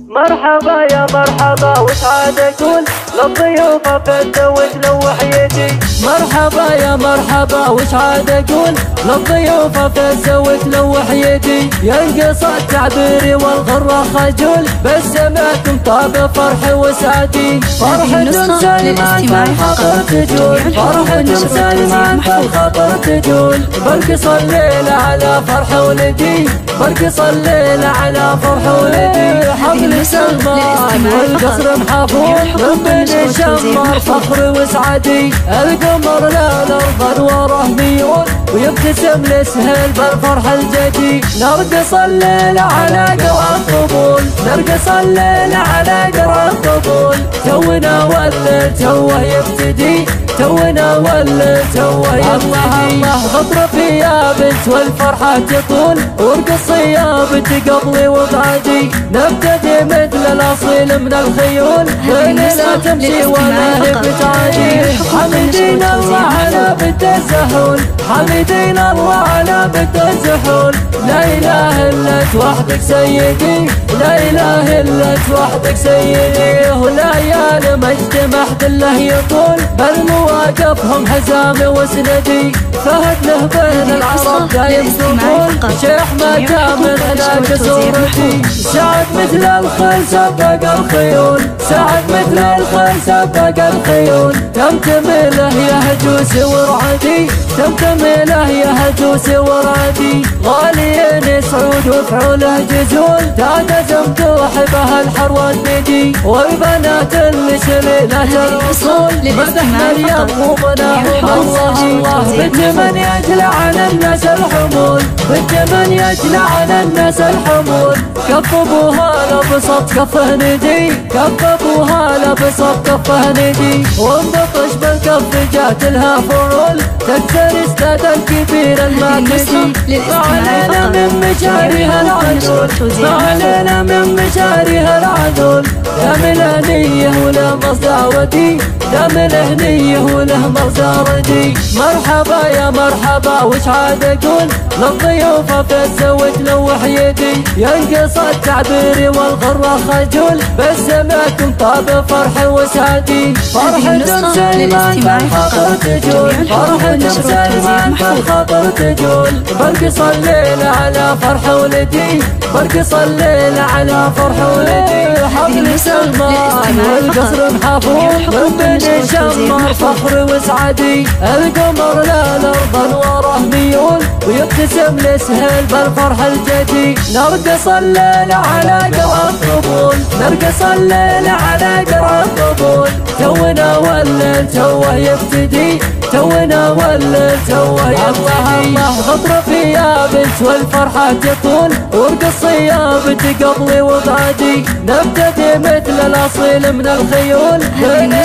مرحبا يا مرحبا وسعاد اقول للضيوف بتزوج لو وحيتي. مرحبا يا مرحبا وسعاد اقول للضيوف بتزوج لو وحيتي. ينقص التعبير والغرة خجول بس سمعتم طاب فرحي وسعدي. فرحة سلمان فالخطر تجول، فرحة سلمان فالخطر تجول. برقص الليل على فرح ولدي، برقص الليل على فرح ولدي. حفل سلمان والقصر محافور من بين الشمار فخر وسعدي. القمر للارض انواره ميول ويبتسم لسهيل بالفرح الجدي. نرقص الليل على قرع الطبول، نرقص الليل على قرع الطبول. تونا والليل توه يبتدي، تونا والليل توه يبتدي. الله غطرفي يا بنت والفرحة تطول، وارقصي يا بنت قبلي وبعدي. نبتدي مثل الاصيل من الخيول، لا تمشي ولا هي بتعدي. حمدين الله على بنت الزحول، حمدين الله على بنت الزحول. لا اله الا انت وحدك سيدي، لا اله الا انت وحدك سيدي. وليال مجد محد الله يطول، بل مواقفهم حزام وسندي. فهد له بين العرب دايم سطول، شيخ مكة من هناك صورتي. سعد مثل الخيل سبق الخيول، سعد مثل الخيل سبق الخيول. تمتمي له يا هجوس ورعدي، تمتمي له يا هجوس ورعدي. غاليين سعود وفعوله جزول، تاج ممدوح بها الحروة بدي. والبنات اللي شليلة الوصول، مدحنا اليوم ومناهم الله الله. بنت من يجلى على الناس الحمول، بنت من يجلى على الناس الحمول. كف ابوها لبسط كفه ندي، كف ابوها لبسط كفه ندي. وانبطش بالكف جات لها فرول، تكسر استاذ الكبير الماكسي. ما علينا من مشاريها العدول، ما علينا من مشاريها العدول. دام الهنية وله مصداوتي، دام الهنية وله مصداردي. مرحبا يا مرحبا وسعاد اقول للضيوف بتزوج لو وحيتي. ينقص التعبير والغرة خجول بس سمعتم طاب فرحي وسعدي. فرحة سلمان فالخطر تجول، فرحة سلمان فالخطر تجول. برقص الليل على فرح ولدي، برقص الليل على فرح ولدي. حفل سلمان والقصر محافور من بين الشمار فخر وسعدي. القمر للارض انواره ميول ويبتسم لسهيل بالفرح الجدي. نرقص الليل على قرع الطبول، نرقص الليل على قرع الطبول. تونا والليل توه يبتدي، تونا والليل توه يبتدي. الله غطرفي يا بنت والفرحة تطول، وارقصي يا بنت قبلي وبعدي. نبتدي مثل الاصيل من الخيول،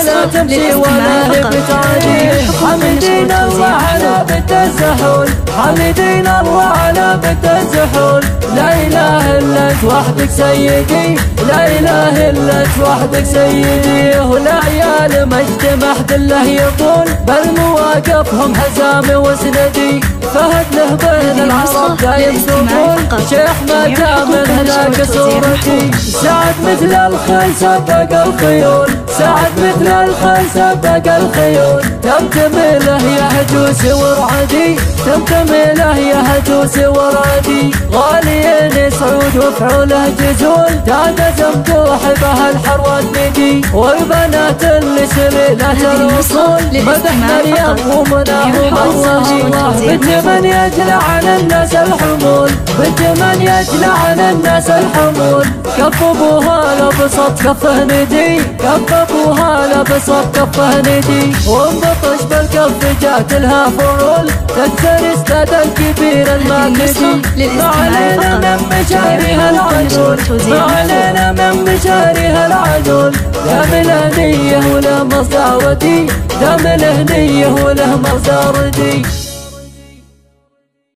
لا تمشي ولا هي بتعدي. حمدين الله على بنت الزحول، حمدين الله على بنت الزحول. لا اله الا انت وحدك سيدي، لا اله الا انت وحدك سيدي. والعيال مجد محد الله يطول، بل مواقفهم حزام وسندي. فهد له بين العرب دايم سطول، شيخ مكة من هناك صورتي. سعد مثل الخيل سبق الخيول، سعد مثل الخيل سبق الخيول. تمتمي له يا هجوس ورعدي، تمتمي له يا هجوس ورعدي. غاليين سعود وفعوله جزول، تاج ممدوح بها الحروة بدي. والبنات اللي شليلة الوصول، مدحنا اليوم ومناهم الله الله. بنت من يجلى على الناس الحمول، بنت من يجلى على الناس الحمول. كف ابوها لبسط كفه ندي، كف ابوها لبسط كفه ندي. وانبطش بالكف جات لها فرول، تكسر استاذ الكبير الماكسي. ما علينا من مشاريها العدول، ما علينا من مشاريها العدول. دام الهنية وله مصداوتي، دام الهنية وله مصداردي.